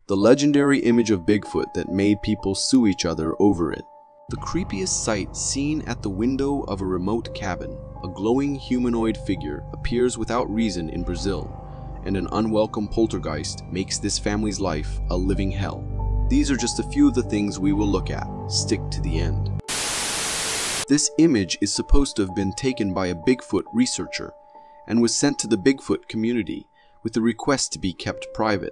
the legendary image of Bigfoot that made people sue each other over it. The creepiest sight seen at the window of a remote cabin. A glowing humanoid figure appears without reason in Brazil, and an unwelcome poltergeist makes this family's life a living hell. These are just a few of the things we will look at. Stick to the end. This image is supposed to have been taken by a Bigfoot researcher and was sent to the Bigfoot community with the request to be kept private.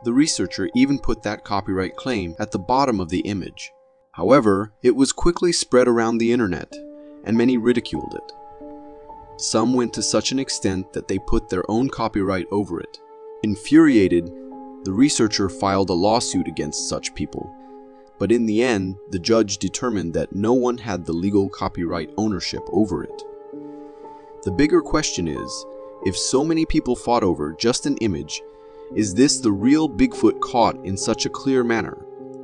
The researcher even put that copyright claim at the bottom of the image. However, it was quickly spread around the internet, and many ridiculed it. Some went to such an extent that they put their own copyright over it. Infuriated, the researcher filed a lawsuit against such people, but in the end, the judge determined that no one had the legal copyright ownership over it. The bigger question is, if so many people fought over just an image, is this the real Bigfoot caught in such a clear manner?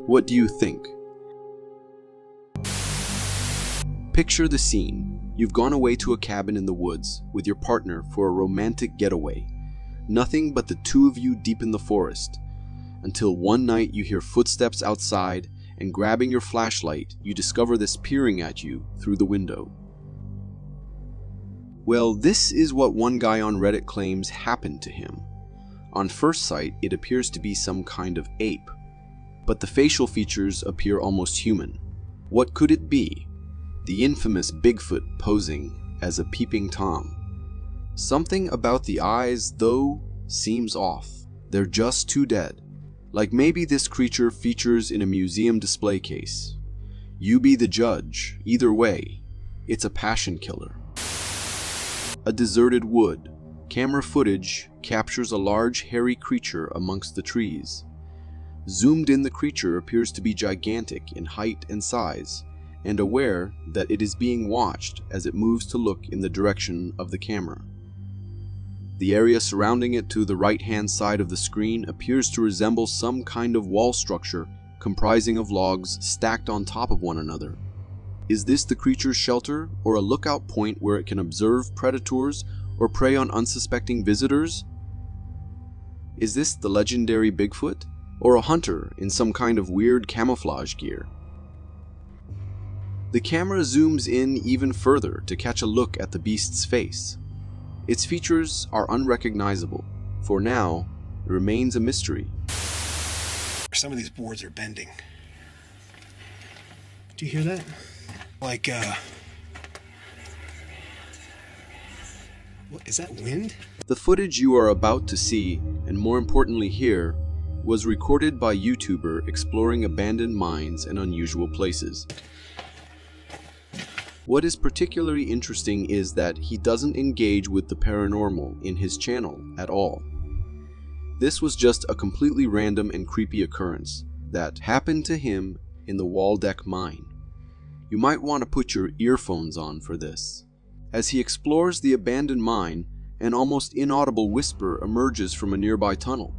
What do you think? Picture the scene. You've gone away to a cabin in the woods with your partner for a romantic getaway. Nothing but the two of you deep in the forest. Until one night you hear footsteps outside, and grabbing your flashlight, you discover this peering at you through the window. Well, this is what one guy on Reddit claims happened to him. On first sight, it appears to be some kind of ape, but the facial features appear almost human. What could it be? The infamous Bigfoot posing as a peeping Tom. Something about the eyes, though, seems off. They're just too dead. Like maybe this creature features in a museum display case. You be the judge. Either way, it's a passion killer. A deserted wood. Camera footage captures a large hairy creature amongst the trees. Zoomed in, the creature appears to be gigantic in height and size, and aware that it is being watched as it moves to look in the direction of the camera. The area surrounding it to the right-hand side of the screen appears to resemble some kind of wall structure comprising of logs stacked on top of one another. Is this the creature's shelter, or a lookout point where it can observe predators or prey on unsuspecting visitors? Is this the legendary Bigfoot, or a hunter in some kind of weird camouflage gear? The camera zooms in even further to catch a look at the beast's face. Its features are unrecognizable. For now, it remains a mystery. Some of these boards are bending. Do you hear that? Like, what, is that wind? The footage you are about to see, and more importantly hear, was recorded by a YouTuber exploring abandoned mines and unusual places. What is particularly interesting is that he doesn't engage with the paranormal in his channel at all. This was just a completely random and creepy occurrence that happened to him in the Waldeck mine. You might want to put your earphones on for this. As he explores the abandoned mine, an almost inaudible whisper emerges from a nearby tunnel.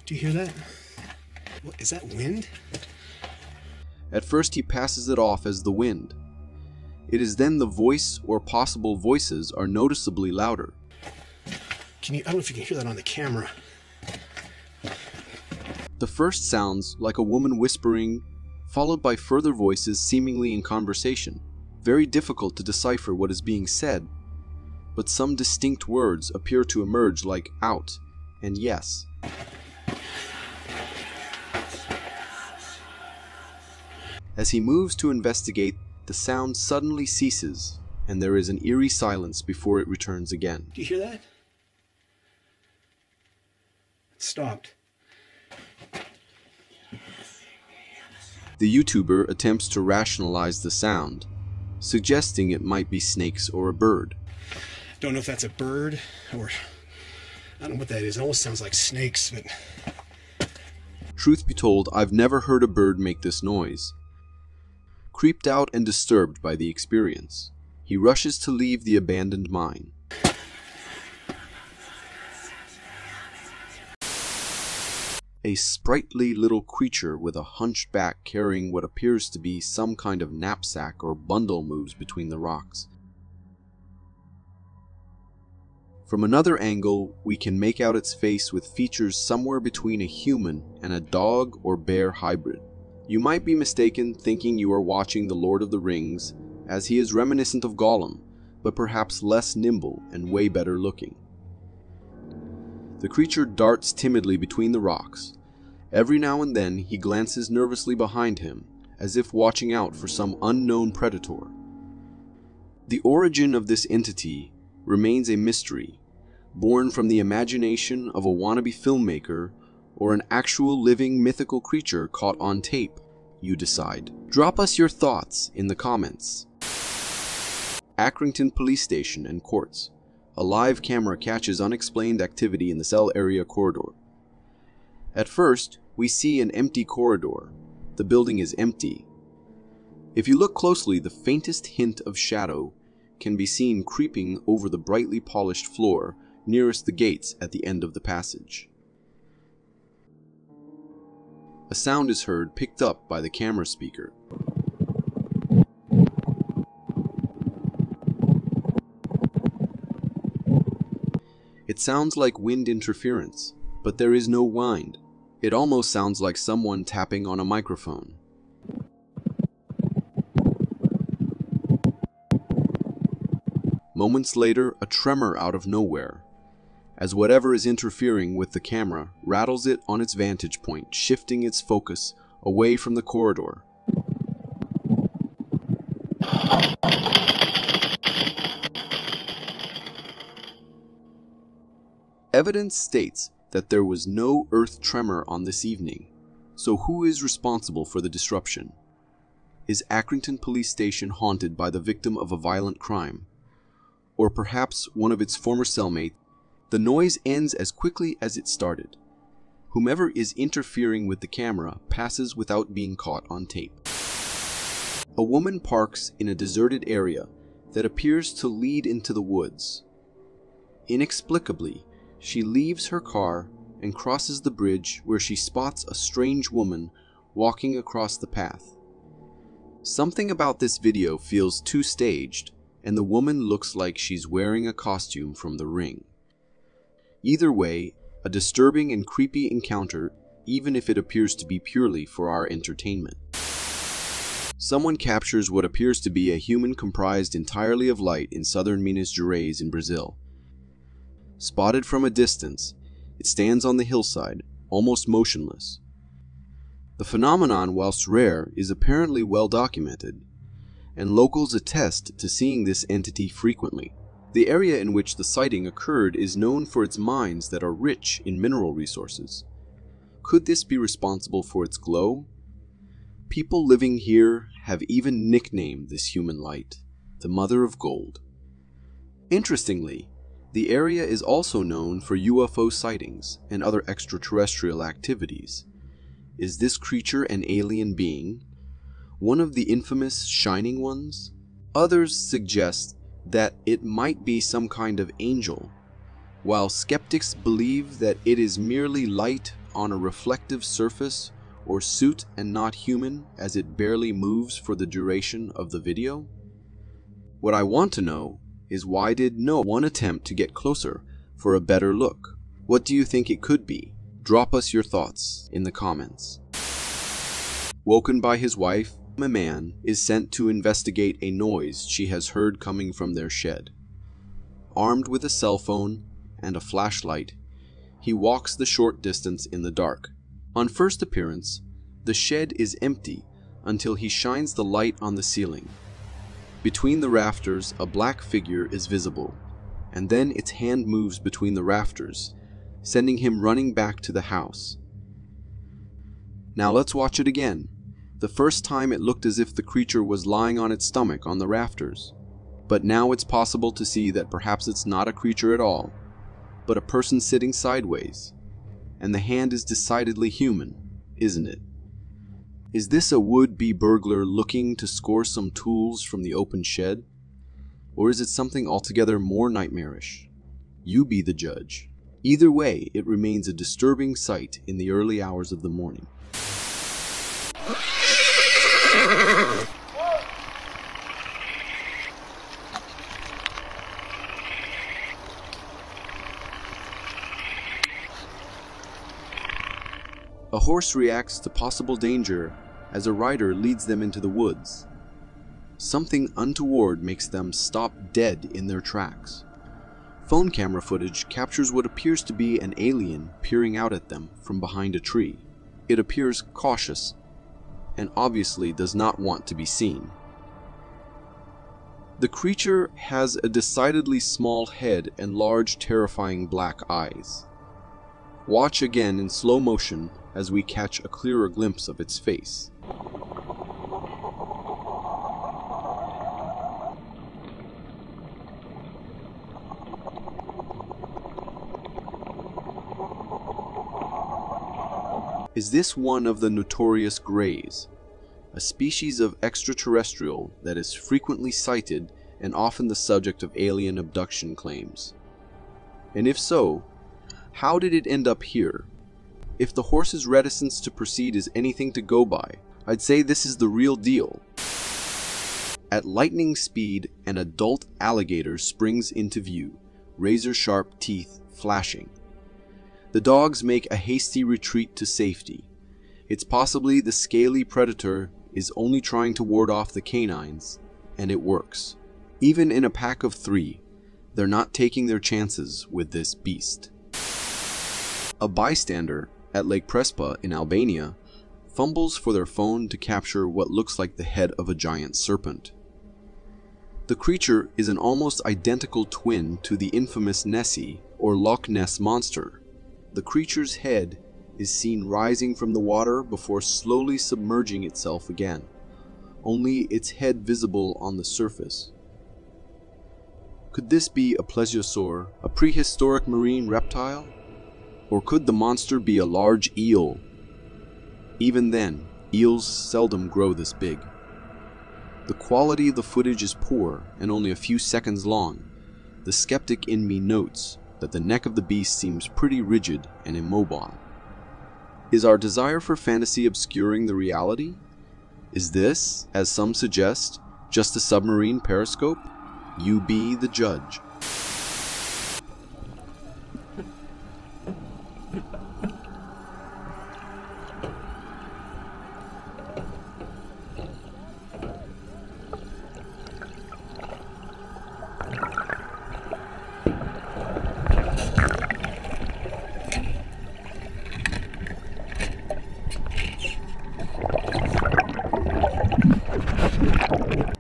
Do you hear that? What, is that wind? At first he passes it off as the wind. It is then the voice or possible voices are noticeably louder. I don't know if you can hear that on the camera. The first sounds like a woman whispering, followed by further voices seemingly in conversation. Very difficult to decipher what is being said, but some distinct words appear to emerge like out and yes. As he moves to investigate, the sound suddenly ceases, and there is an eerie silence before it returns again. Do you hear that? It stopped. The YouTuber attempts to rationalize the sound, suggesting it might be snakes or a bird. Don't know if that's a bird or... I don't know what that is. It almost sounds like snakes, but... Truth be told, I've never heard a bird make this noise. Creeped out and disturbed by the experience, he rushes to leave the abandoned mine. A sprightly little creature with a hunched back carrying what appears to be some kind of knapsack or bundle moves between the rocks. From another angle, we can make out its face with features somewhere between a human and a dog or bear hybrid. You might be mistaken thinking you are watching The Lord of the Rings, as he is reminiscent of Gollum, but perhaps less nimble and way better looking. The creature darts timidly between the rocks. Every now and then he glances nervously behind him, as if watching out for some unknown predator. The origin of this entity remains a mystery, born from the imagination of a wannabe filmmaker or an actual living mythical creature caught on tape. You decide. Drop us your thoughts in the comments. Accrington Police Station and Courts. A live camera catches unexplained activity in the cell area corridor. At first, we see an empty corridor. The building is empty. If you look closely, the faintest hint of shadow can be seen creeping over the brightly polished floor nearest the gates at the end of the passage. A sound is heard, picked up by the camera speaker. It sounds like wind interference, but there is no wind. It almost sounds like someone tapping on a microphone. Moments later, a tremor out of nowhere, as whatever is interfering with the camera rattles it on its vantage point, shifting its focus away from the corridor. Evidence states that there was no earth tremor on this evening, so who is responsible for the disruption? Is Accrington Police Station haunted by the victim of a violent crime? Or perhaps one of its former cellmates? The noise ends as quickly as it started. Whomever is interfering with the camera passes without being caught on tape. A woman parks in a deserted area that appears to lead into the woods. Inexplicably, she leaves her car and crosses the bridge where she spots a strange woman walking across the path. Something about this video feels too staged, and the woman looks like she's wearing a costume from The Ring. Either way, a disturbing and creepy encounter, even if it appears to be purely for our entertainment. Someone captures what appears to be a human comprised entirely of light in southern Minas Gerais in Brazil. Spotted from a distance, it stands on the hillside, almost motionless. The phenomenon, whilst rare, is apparently well documented, and locals attest to seeing this entity frequently. The area in which the sighting occurred is known for its mines that are rich in mineral resources. Could this be responsible for its glow? People living here have even nicknamed this human light the Mother of Gold. Interestingly, the area is also known for UFO sightings and other extraterrestrial activities. Is this creature an alien being? One of the infamous Shining Ones? Others suggest that it might be some kind of angel, while skeptics believe that it is merely light on a reflective surface or suit and not human, as it barely moves for the duration of the video. What I want to know is, why did no one attempt to get closer for a better look? What do you think it could be? Drop us your thoughts in the comments. Woken by his wife, a man is sent to investigate a noise she has heard coming from their shed. Armed with a cell phone and a flashlight, he walks the short distance in the dark. On first appearance, the shed is empty until he shines the light on the ceiling. Between the rafters, a black figure is visible, and then its hand moves between the rafters, sending him running back to the house. Now let's watch it again. The first time it looked as if the creature was lying on its stomach on the rafters, but now it's possible to see that perhaps it's not a creature at all, but a person sitting sideways, and the hand is decidedly human, isn't it? Is this a would-be burglar looking to score some tools from the open shed? Or is it something altogether more nightmarish? You be the judge. Either way, it remains a disturbing sight in the early hours of the morning. A horse reacts to possible danger as a rider leads them into the woods. Something untoward makes them stop dead in their tracks. Phone camera footage captures what appears to be an alien peering out at them from behind a tree. It appears cautious and obviously does not want to be seen. The creature has a decidedly small head and large, terrifying black eyes. Watch again in slow motion as we catch a clearer glimpse of its face. Is this one of the notorious Greys, a species of extraterrestrial that is frequently sighted and often the subject of alien abduction claims? And if so, how did it end up here? If the horse's reticence to proceed is anything to go by, I'd say this is the real deal. At lightning speed, an adult alligator springs into view, razor-sharp teeth flashing. The dogs make a hasty retreat to safety. It's possibly the scaly predator is only trying to ward off the canines, and it works. Even in a pack of 3, they're not taking their chances with this beast. A bystander at Lake Prespa in Albania fumbles for their phone to capture what looks like the head of a giant serpent. The creature is an almost identical twin to the infamous Nessie or Loch Ness monster. The creature's head is seen rising from the water before slowly submerging itself again, only its head visible on the surface. Could this be a plesiosaur, a prehistoric marine reptile? Or could the monster be a large eel? Even then, eels seldom grow this big. The quality of the footage is poor and only a few seconds long. The skeptic in me notes that the neck of the beast seems pretty rigid and immobile. Is our desire for fantasy obscuring the reality? Is this, as some suggest, just a submarine periscope? You be the judge.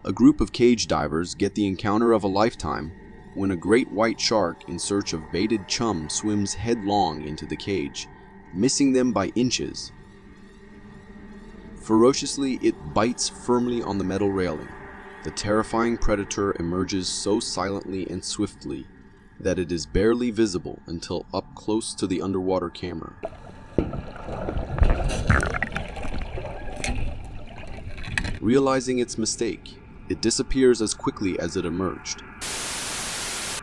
A group of cage divers get the encounter of a lifetime when a great white shark in search of baited chum swims headlong into the cage, missing them by inches. Ferociously, it bites firmly on the metal railing. The terrifying predator emerges so silently and swiftly that it is barely visible until up close to the underwater camera. Realizing its mistake, it disappears as quickly as it emerged.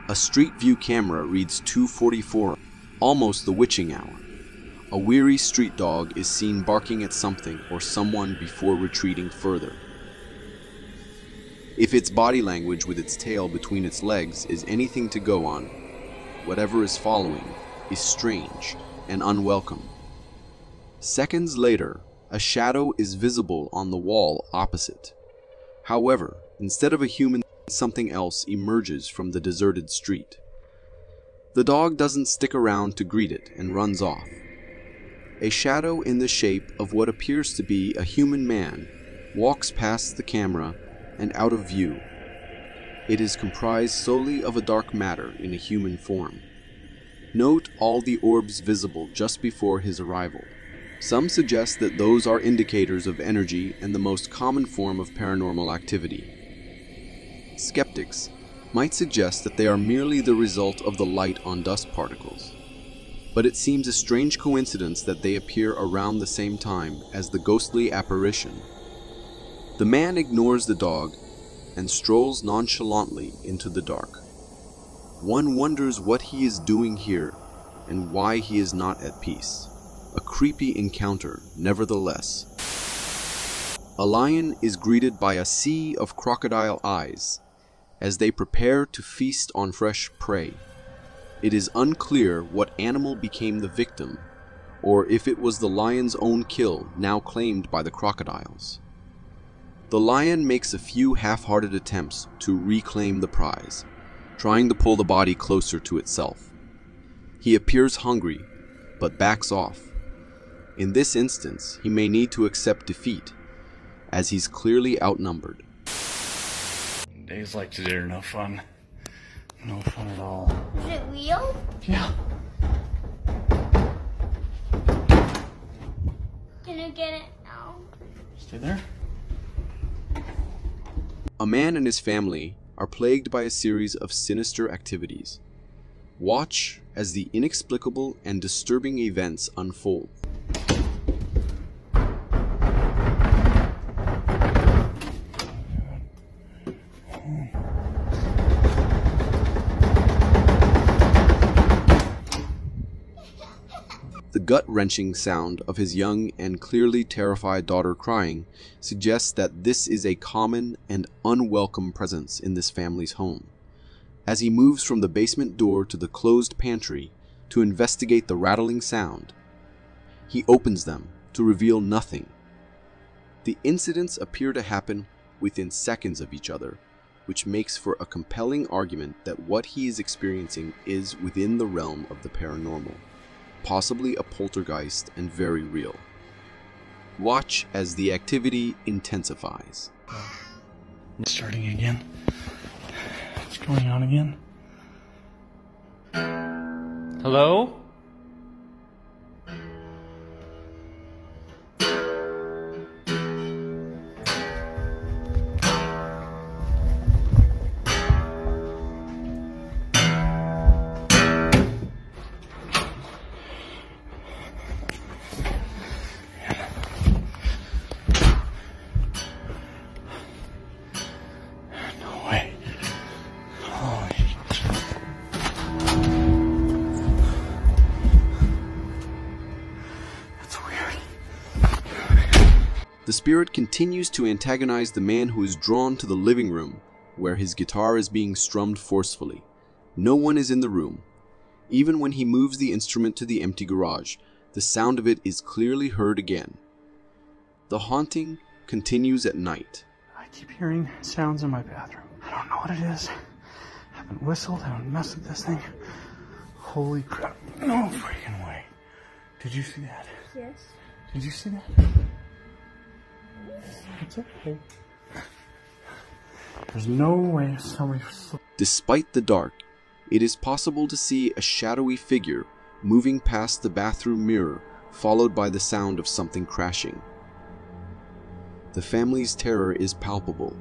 A street view camera reads 2:44, almost the witching hour. A weary street dog is seen barking at something or someone before retreating further. If its body language with its tail between its legs is anything to go on, whatever is following is strange and unwelcome. Seconds later, a shadow is visible on the wall opposite. However, instead of a human, something else emerges from the deserted street. The dog doesn't stick around to greet it and runs off. A shadow in the shape of what appears to be a human man walks past the camera and out of view. It is comprised solely of a dark matter in a human form. Note all the orbs visible just before his arrival. Some suggest that those are indicators of energy and the most common form of paranormal activity. Skeptics might suggest that they are merely the result of the light on dust particles. But it seems a strange coincidence that they appear around the same time as the ghostly apparition. The man ignores the dog and strolls nonchalantly into the dark. One wonders what he is doing here and why he is not at peace. A creepy encounter, nevertheless. A lion is greeted by a sea of crocodile eyes as they prepare to feast on fresh prey. It is unclear what animal became the victim or if it was the lion's own kill now claimed by the crocodiles. The lion makes a few half-hearted attempts to reclaim the prize, trying to pull the body closer to itself. He appears hungry, but backs off. In this instance, he may need to accept defeat, as he's clearly outnumbered. Days like today are no fun. No fun at all. Is it real? Yeah. Can I get it now? Stay there. A man and his family are plagued by a series of sinister activities. Watch as the inexplicable and disturbing events unfold. The gut-wrenching sound of his young and clearly terrified daughter crying suggests that this is a common and unwelcome presence in this family's home. As he moves from the basement door to the closed pantry to investigate the rattling sound, he opens them to reveal nothing. The incidents appear to happen within seconds of each other, which makes for a compelling argument that what he is experiencing is within the realm of the paranormal, possibly a poltergeist and very real. Watch as the activity intensifies. It's starting again. What's going on again? Hello? The spirit continues to antagonize the man who is drawn to the living room, where his guitar is being strummed forcefully. No one is in the room. Even when he moves the instrument to the empty garage, the sound of it is clearly heard again. The haunting continues at night. I keep hearing sounds in my bathroom. I don't know what it is. I haven't whistled, I haven't messed with this thing. Holy crap. No freaking way. Did you see that? Yes. Did you see that? It's okay. There's no way somebody... Despite the dark, it is possible to see a shadowy figure moving past the bathroom mirror, followed by the sound of something crashing. The family's terror is palpable.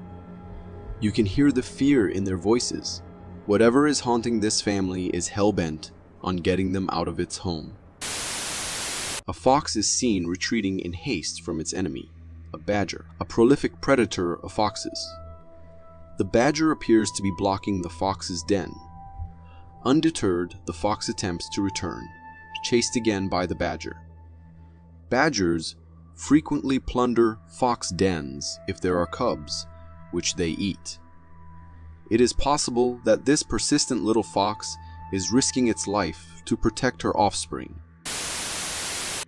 You can hear the fear in their voices. Whatever is haunting this family is hell-bent on getting them out of its home. A fox is seen retreating in haste from its enemy, a badger, a prolific predator of foxes. The badger appears to be blocking the fox's den. Undeterred, the fox attempts to return, chased again by the badger. Badgers frequently plunder fox dens if there are cubs, which they eat. It is possible that this persistent little fox is risking its life to protect her offspring.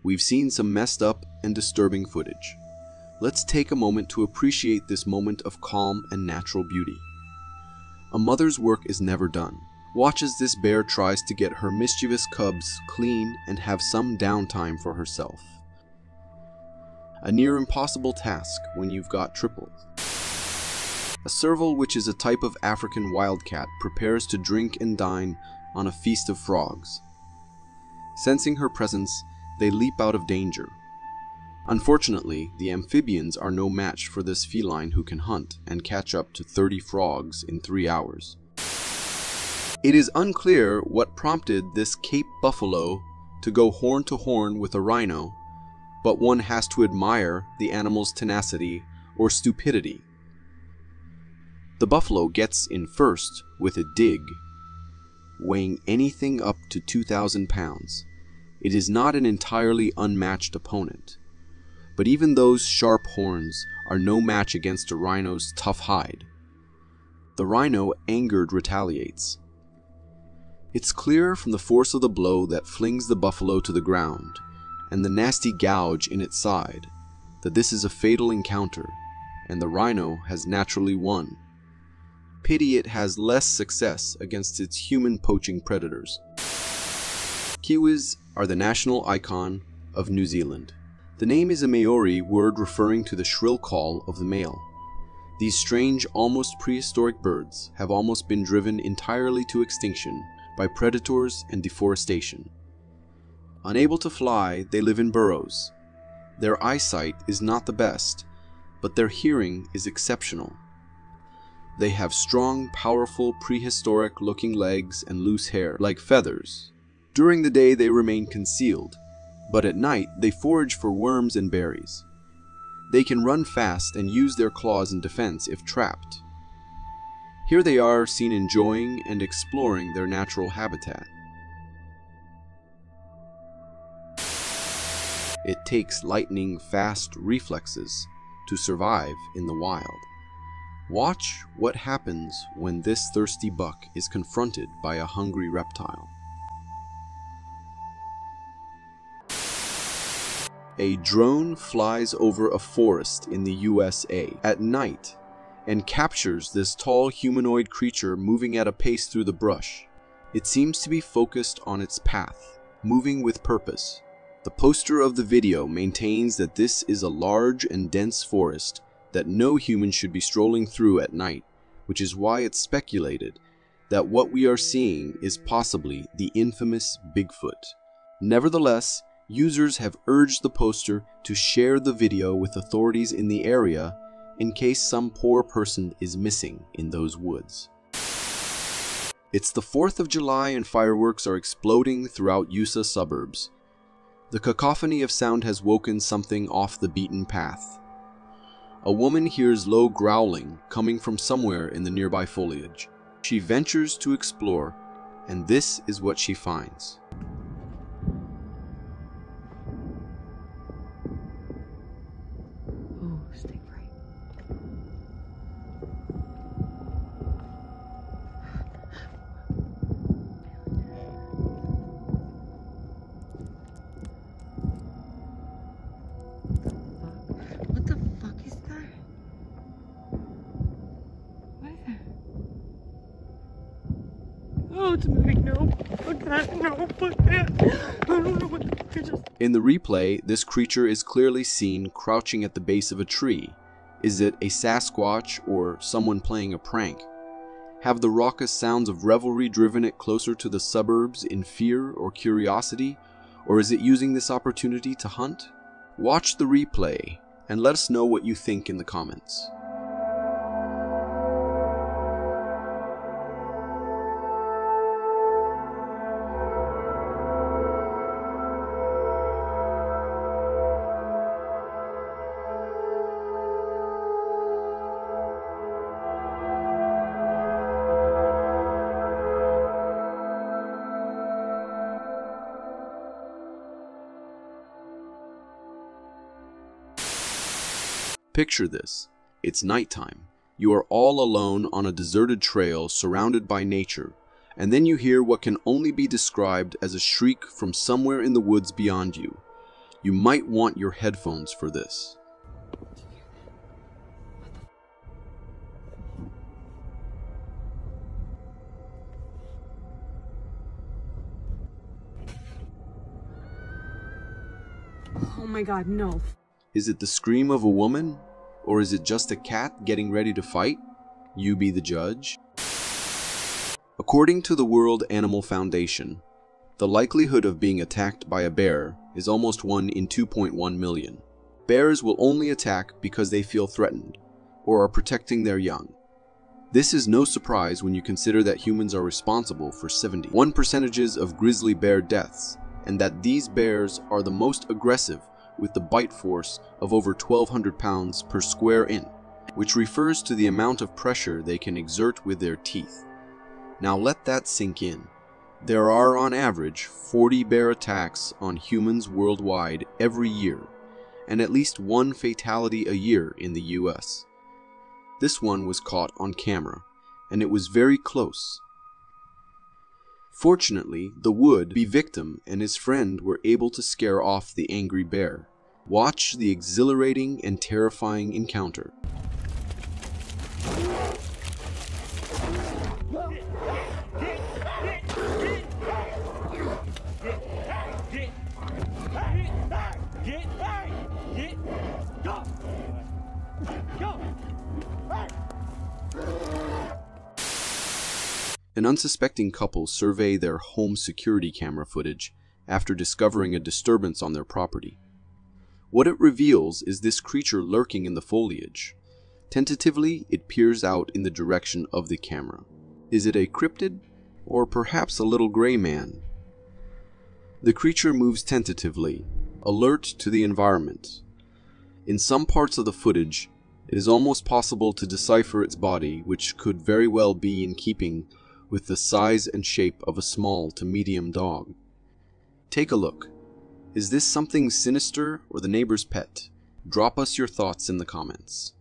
We've seen some messed up and disturbing footage. Let's take a moment to appreciate this moment of calm and natural beauty. A mother's work is never done. Watch as this bear tries to get her mischievous cubs clean and have some downtime for herself. A near impossible task when you've got triples. A serval, which is a type of African wildcat, prepares to drink and dine on a feast of frogs. Sensing her presence, they leap out of danger. Unfortunately, the amphibians are no match for this feline who can hunt and catch up to 30 frogs in 3 hours. It is unclear what prompted this Cape buffalo to go horn to horn with a rhino, but one has to admire the animal's tenacity or stupidity. The buffalo gets in first with a dig, weighing anything up to 2,000 pounds. It is not an entirely unmatched opponent, but even those sharp horns are no match against a rhino's tough hide. The rhino, angered, retaliates. It's clear from the force of the blow that flings the buffalo to the ground, and the nasty gouge in its side, that this is a fatal encounter, and the rhino has naturally won. Pity it has less success against its human poaching predators. Kiwis are the national icon of New Zealand. The name is a Maori word referring to the shrill call of the male. These strange, almost prehistoric birds have almost been driven entirely to extinction by predators and deforestation. Unable to fly, they live in burrows. Their eyesight is not the best, but their hearing is exceptional. They have strong, powerful, prehistoric-looking legs and loose hair, like feathers. During the day they remain concealed, but at night they forage for worms and berries. They can run fast and use their claws in defense if trapped. Here they are seen enjoying and exploring their natural habitat. It takes lightning-fast reflexes to survive in the wild. Watch what happens when this thirsty buck is confronted by a hungry reptile. A drone flies over a forest in the USA at night and captures this tall humanoid creature moving at a pace through the brush. It seems to be focused on its path, moving with purpose. The poster of the video maintains that this is a large and dense forest that no human should be strolling through at night, which is why it's speculated that what we are seeing is possibly the infamous Bigfoot. Nevertheless, users have urged the poster to share the video with authorities in the area in case some poor person is missing in those woods. It's the 4th of July and fireworks are exploding throughout USA suburbs. The cacophony of sound has woken something off the beaten path. A woman hears low growling coming from somewhere in the nearby foliage. She ventures to explore, and this is what she finds. Oh, stay bright. What the fuck is that? What is that? Oh, it's moving. No, fuck that. No, fuck that. I don't know what the fuck I just... In the replay, this creature is clearly seen crouching at the base of a tree. Is it a Sasquatch or someone playing a prank? Have the raucous sounds of revelry driven it closer to the suburbs in fear or curiosity? Or is it using this opportunity to hunt? Watch the replay and let us know what you think in the comments. Picture this. It's nighttime. You are all alone on a deserted trail surrounded by nature, and then you hear what can only be described as a shriek from somewhere in the woods beyond you. You might want your headphones for this. Oh my god, no. Is it the scream of a woman? Or is it just a cat getting ready to fight? You be the judge. According to the World Animal Foundation, the likelihood of being attacked by a bear is almost 1 in 2.1 million. Bears will only attack because they feel threatened or are protecting their young. This is no surprise when you consider that humans are responsible for 71% of grizzly bear deaths, and that these bears are the most aggressive with the bite force of over 1,200 pounds per square inch, which refers to the amount of pressure they can exert with their teeth. Now let that sink in. There are on average 40 bear attacks on humans worldwide every year, and at least 1 fatality a year in the US. This one was caught on camera, and it was very close. Fortunately, the would-be victim and his friend were able to scare off the angry bear. Watch the exhilarating and terrifying encounter. An unsuspecting couple survey their home security camera footage after discovering a disturbance on their property. What it reveals is this creature lurking in the foliage. Tentatively, it peers out in the direction of the camera. Is it a cryptid, or perhaps a little gray man? The creature moves tentatively, alert to the environment. In some parts of the footage, it is almost possible to decipher its body, which could very well be in keeping with the size and shape of a small to medium dog. Take a look. Is this something sinister or the neighbor's pet? Drop us your thoughts in the comments.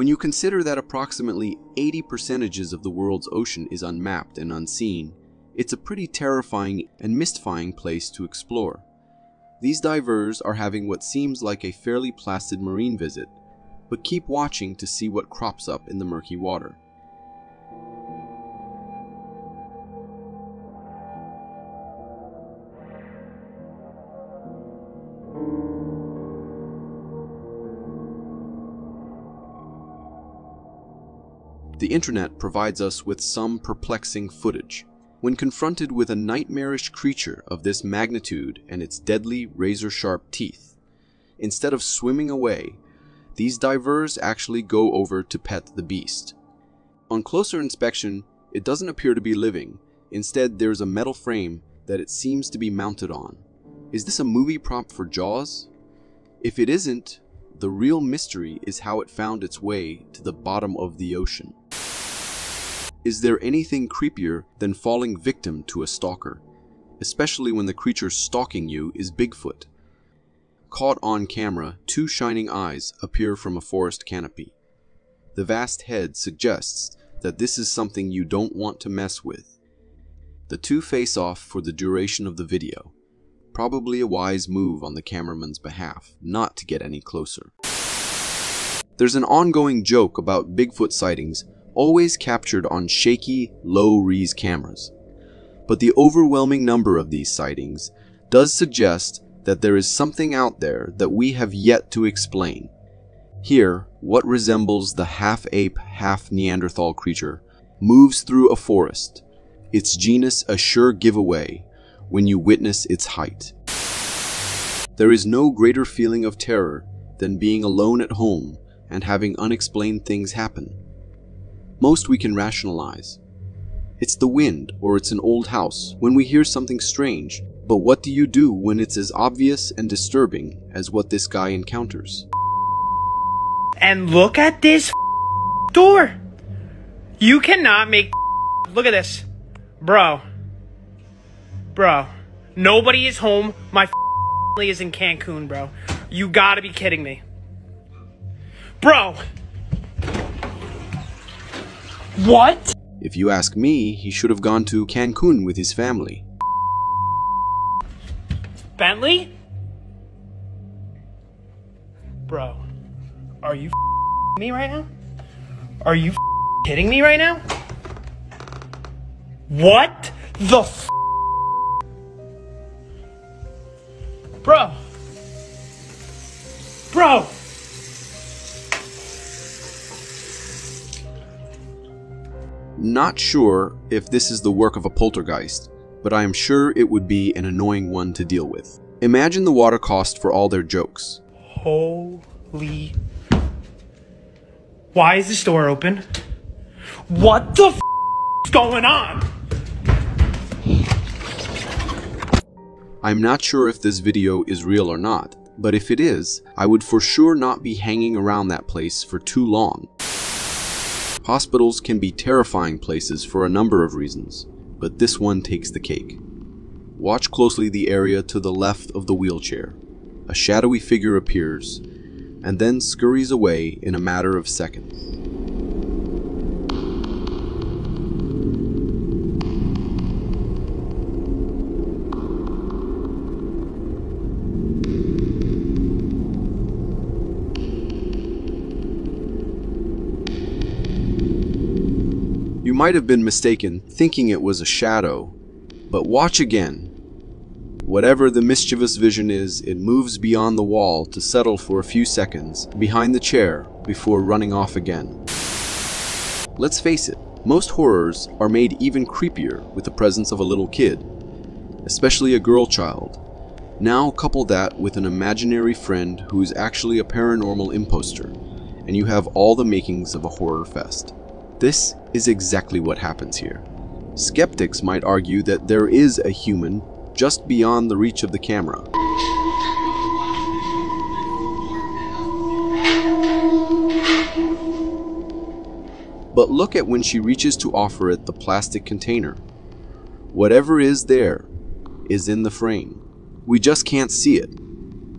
When you consider that approximately 80% of the world's ocean is unmapped and unseen, it's a pretty terrifying and mystifying place to explore. These divers are having what seems like a fairly placid marine visit, but keep watching to see what crops up in the murky water. The internet provides us with some perplexing footage. When confronted with a nightmarish creature of this magnitude and its deadly razor-sharp teeth, instead of swimming away, these divers actually go over to pet the beast. On closer inspection, it doesn't appear to be living. Instead, there's a metal frame that it seems to be mounted on. Is this a movie prop for Jaws? If it isn't, the real mystery is how it found its way to the bottom of the ocean. Is there anything creepier than falling victim to a stalker, especially when the creature stalking you is Bigfoot? Caught on camera, two shining eyes appear from a forest canopy. The vast head suggests that this is something you don't want to mess with. The two face off for the duration of the video. Probably a wise move on the cameraman's behalf, not to get any closer. There's an ongoing joke about Bigfoot sightings always captured on shaky, low-res cameras. But the overwhelming number of these sightings does suggest that there is something out there that we have yet to explain. Here, what resembles the half-ape, half-Neanderthal creature moves through a forest, its genus a sure giveaway when you witness its height. There is no greater feeling of terror than being alone at home and having unexplained things happen. Most we can rationalize. It's the wind, or it's an old house, when we hear something strange. But what do you do when it's as obvious and disturbing as what this guy encounters? And look at this door. You cannot make... Look at this. Bro. Nobody is home. My family is in Cancun, bro. You gotta be kidding me. Bro. What? If you ask me, he should have gone to Cancun with his family. Bentley? Bro, are you me right now? Are you kidding me right now? What the Bro. I'm not sure if this is the work of a poltergeist, but I am sure it would be an annoying one to deal with. Imagine the water cost for all their jokes. Holy... Why is this door open? What the f*** is going on? I'm not sure if this video is real or not, but if it is, I would for sure not be hanging around that place for too long. Hospitals can be terrifying places for a number of reasons, but this one takes the cake. Watch closely the area to the left of the wheelchair. A shadowy figure appears, and then scurries away in a matter of seconds. You might have been mistaken, thinking it was a shadow, but watch again. Whatever the mischievous vision is, it moves beyond the wall to settle for a few seconds behind the chair before running off again. Let's face it, most horrors are made even creepier with the presence of a little kid, especially a girl child. Now couple that with an imaginary friend who is actually a paranormal imposter, and you have all the makings of a horror fest. This is exactly what happens here. Skeptics might argue that there is a human just beyond the reach of the camera. But look at when she reaches to offer it the plastic container. Whatever is there is in the frame. We just can't see it.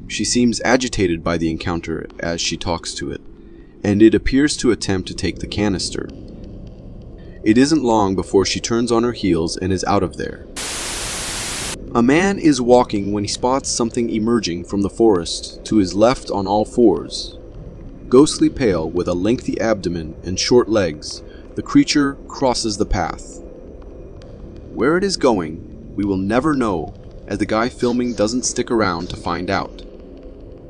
She seems agitated by the encounter as she talks to it, and it appears to attempt to take the canister. It isn't long before she turns on her heels and is out of there. A man is walking when he spots something emerging from the forest to his left on all fours. Ghostly pale with a lengthy abdomen and short legs, the creature crosses the path. Where it is going, we will never know, as the guy filming doesn't stick around to find out.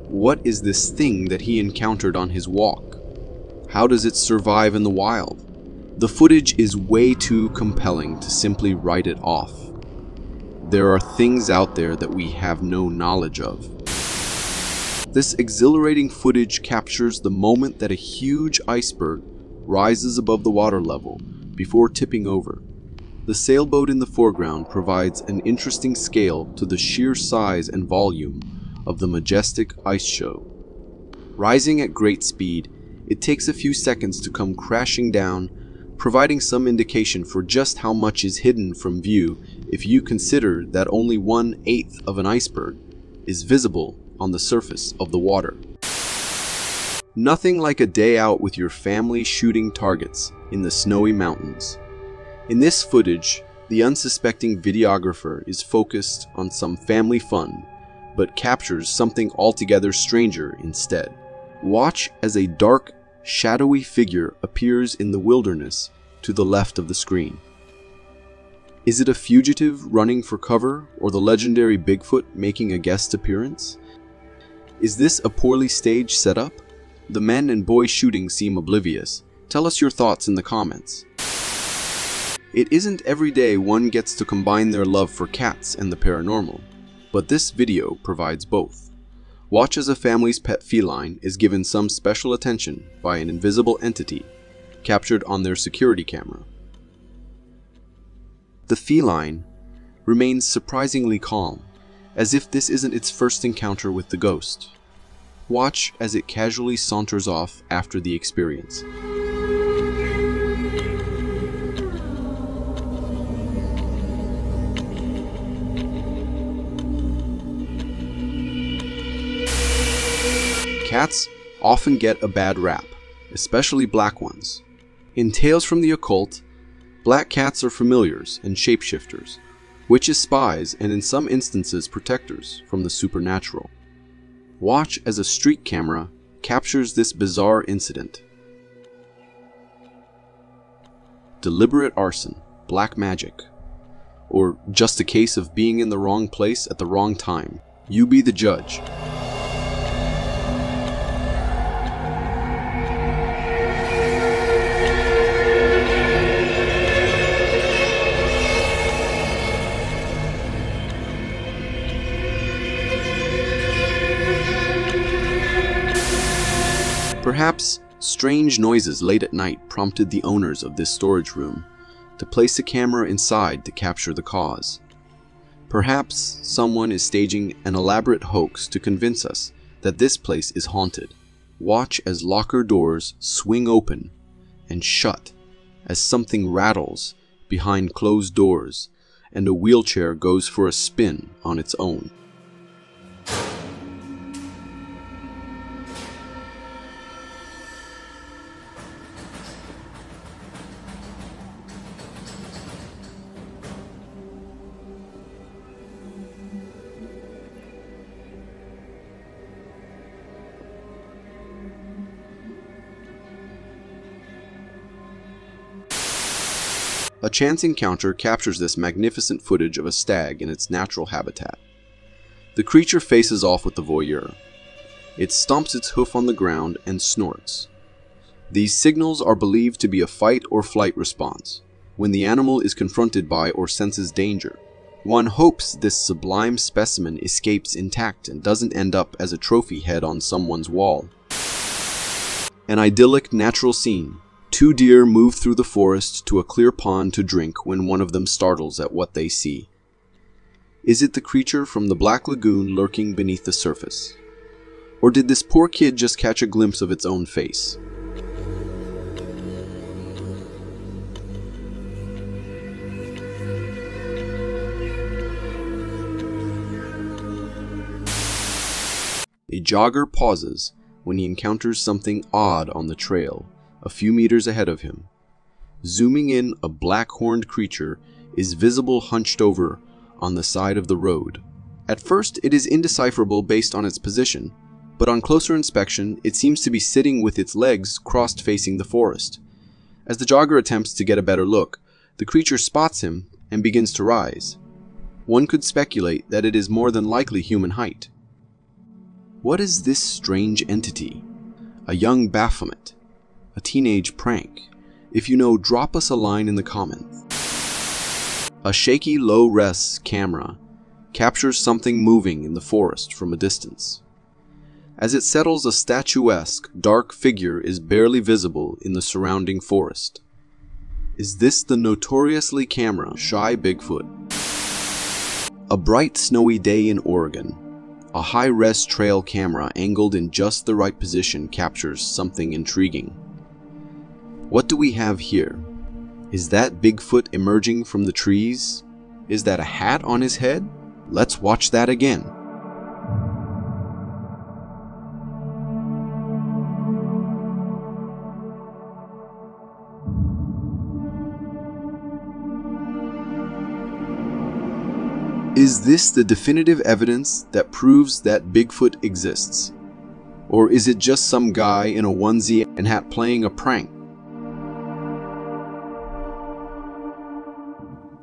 What is this thing that he encountered on his walk? How does it survive in the wild? The footage is way too compelling to simply write it off. There are things out there that we have no knowledge of. This exhilarating footage captures the moment that a huge iceberg rises above the water level before tipping over. The sailboat in the foreground provides an interesting scale to the sheer size and volume of the majestic ice show. Rising at great speed, it takes a few seconds to come crashing down, providing some indication for just how much is hidden from view if you consider that only 1/8 of an iceberg is visible on the surface of the water. Nothing like a day out with your family shooting targets in the snowy mountains. In this footage, the unsuspecting videographer is focused on some family fun, but captures something altogether stranger instead. Watch as a dark, shadowy figure appears in the wilderness to the left of the screen. Is it a fugitive running for cover, or the legendary Bigfoot making a guest appearance? Is this a poorly staged setup? The men and boy shooting seem oblivious. Tell us your thoughts in the comments. It isn't every day one gets to combine their love for cats and the paranormal, but this video provides both. Watch as a family's pet feline is given some special attention by an invisible entity captured on their security camera. The feline remains surprisingly calm, as if this isn't its first encounter with the ghost. Watch as it casually saunters off after the experience. Cats often get a bad rap, especially black ones. In Tales from the Occult, black cats are familiars and shapeshifters, witches, spies, and in some instances protectors from the supernatural. Watch as a street camera captures this bizarre incident. Deliberate arson, black magic, or just a case of being in the wrong place at the wrong time. You be the judge. Perhaps strange noises late at night prompted the owners of this storage room to place a camera inside to capture the cause. Perhaps someone is staging an elaborate hoax to convince us that this place is haunted. Watch as locker doors swing open and shut, as something rattles behind closed doors and a wheelchair goes for a spin on its own. A chance encounter captures this magnificent footage of a stag in its natural habitat. The creature faces off with the voyeur. It stomps its hoof on the ground and snorts. These signals are believed to be a fight or flight response when the animal is confronted by or senses danger. One hopes this sublime specimen escapes intact and doesn't end up as a trophy head on someone's wall. An idyllic natural scene. 2 deer move through the forest to a clear pond to drink when one of them startles at what they see. Is it the creature from the Black Lagoon lurking beneath the surface? Or did this poor kid just catch a glimpse of its own face? A jogger pauses when he encounters something odd on the trail a few meters ahead of him. Zooming in, a black-horned creature is visible hunched over on the side of the road. At first, it is indecipherable based on its position, but on closer inspection, it seems to be sitting with its legs crossed facing the forest. As the jogger attempts to get a better look, the creature spots him and begins to rise. One could speculate that it is more than likely human height. What is this strange entity? A young Baphomet? A teenage prank? If you know, drop us a line in the comments. A shaky low-res camera captures something moving in the forest from a distance. As it settles, a statuesque, dark figure is barely visible in the surrounding forest. Is this the notoriously camera-shy Bigfoot? A bright, snowy day in Oregon. A high-res trail camera angled in just the right position captures something intriguing. What do we have here? Is that Bigfoot emerging from the trees? Is that a hat on his head? Let's watch that again. Is this the definitive evidence that proves that Bigfoot exists? Or is it just some guy in a onesie and hat playing a prank?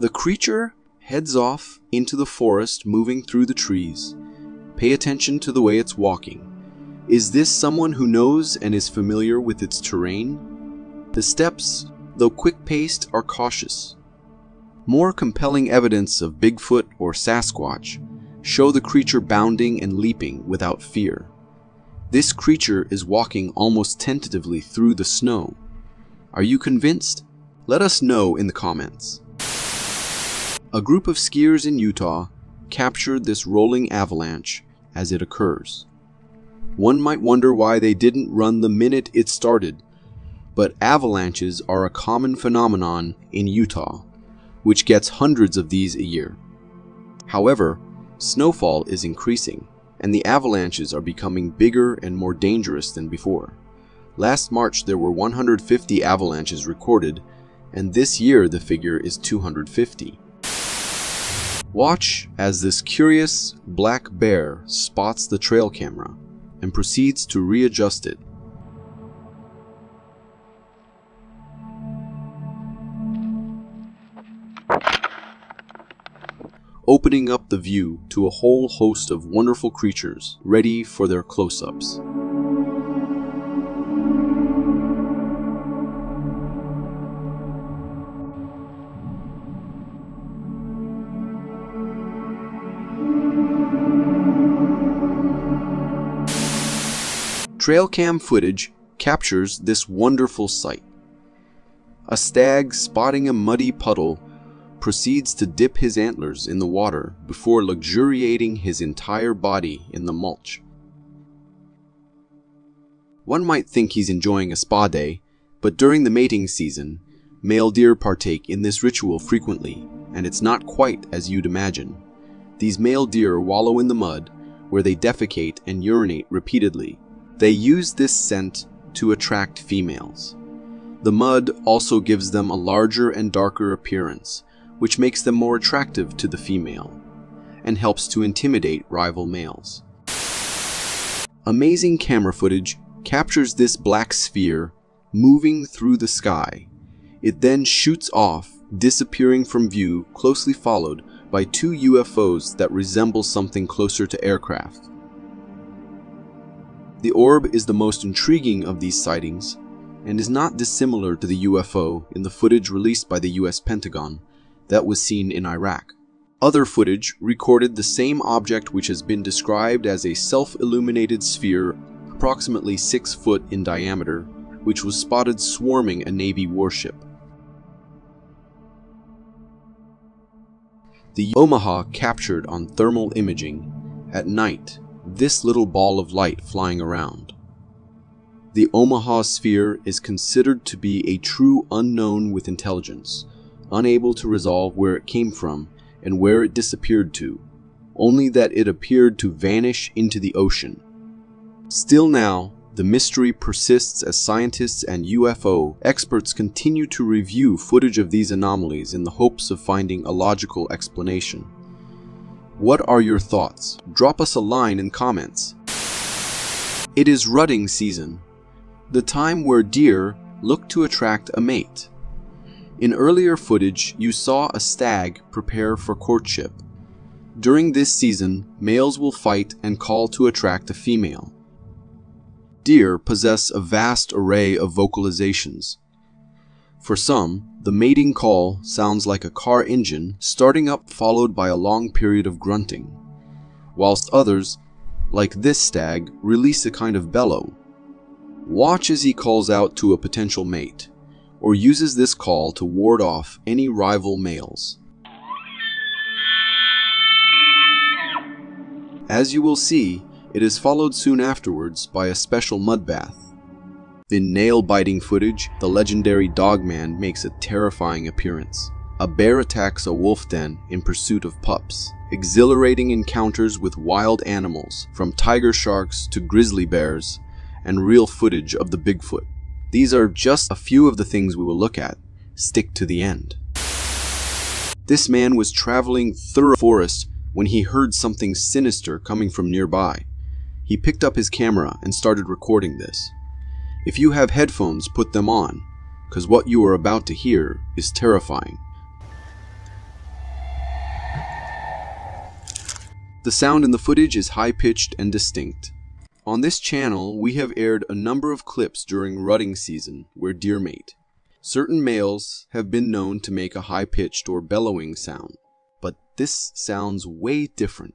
The creature heads off into the forest, moving through the trees. Pay attention to the way it's walking. Is this someone who knows and is familiar with its terrain? The steps, though quick-paced, are cautious. More compelling evidence of Bigfoot or Sasquatch show the creature bounding and leaping without fear. This creature is walking almost tentatively through the snow. Are you convinced? Let us know in the comments. A group of skiers in Utah captured this rolling avalanche as it occurs. One might wonder why they didn't run the minute it started, but avalanches are a common phenomenon in Utah, which gets hundreds of these a year. However, snowfall is increasing, and the avalanches are becoming bigger and more dangerous than before. Last March there were 150 avalanches recorded, and this year the figure is 250. Watch as this curious black bear spots the trail camera and proceeds to readjust it. Opening up the view to a whole host of wonderful creatures ready for their close-ups. Trail cam footage captures this wonderful sight. A stag, spotting a muddy puddle, proceeds to dip his antlers in the water before luxuriating his entire body in the mulch. One might think he's enjoying a spa day, but during the mating season, male deer partake in this ritual frequently, and it's not quite as you'd imagine. These male deer wallow in the mud, where they defecate and urinate repeatedly. They use this scent to attract females. The mud also gives them a larger and darker appearance, which makes them more attractive to the female, and helps to intimidate rival males. Amazing camera footage captures this black sphere moving through the sky. It then shoots off, disappearing from view, closely followed by 2 UFOs that resemble something closer to aircraft. The orb is the most intriguing of these sightings, and is not dissimilar to the UFO in the footage released by the US Pentagon that was seen in Iraq. Other footage recorded the same object, which has been described as a self-illuminated sphere approximately 6 foot in diameter, which was spotted swarming a Navy warship. The Omaha captured on thermal imaging at night this little ball of light flying around. The Omaha sphere is considered to be a true unknown with intelligence, unable to resolve where it came from and where it disappeared to, only that it appeared to vanish into the ocean. Still now, the mystery persists as scientists and UFO experts continue to review footage of these anomalies in the hopes of finding a logical explanation. What are your thoughts? Drop us a line in comments. It is rutting season, the time where deer look to attract a mate. In earlier footage, you saw a stag prepare for courtship. During this season, males will fight and call to attract a female. Deer possess a vast array of vocalizations. For some, the mating call sounds like a car engine starting up followed by a long period of grunting, whilst others, like this stag, release a kind of bellow. Watch as he calls out to a potential mate, or uses this call to ward off any rival males. As you will see, it is followed soon afterwards by a special mud bath. In nail-biting footage, the legendary Dogman makes a terrifying appearance. A bear attacks a wolf den in pursuit of pups. Exhilarating encounters with wild animals, from tiger sharks to grizzly bears, and real footage of the Bigfoot. These are just a few of the things we will look at. Stick to the end. This man was traveling through a forest when he heard something sinister coming from nearby. He picked up his camera and started recording this. If you have headphones, put them on, because what you are about to hear is terrifying. The sound in the footage is high-pitched and distinct. On this channel, we have aired a number of clips during rutting season where deer mate. Certain males have been known to make a high-pitched or bellowing sound, but this sounds way different.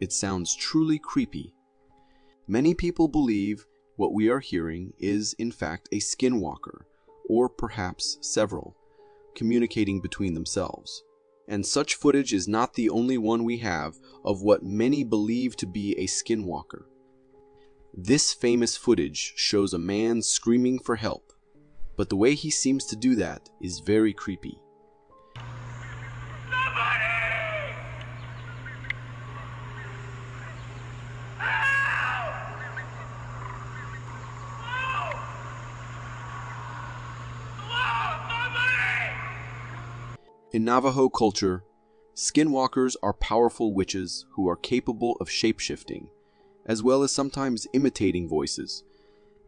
It sounds truly creepy. Many people believe what we are hearing is, in fact, a skinwalker, or perhaps several, communicating between themselves. And such footage is not the only one we have of what many believe to be a skinwalker. This famous footage shows a man screaming for help, but the way he seems to do that is very creepy. In Navajo culture, skinwalkers are powerful witches who are capable of shapeshifting, as well as sometimes imitating voices,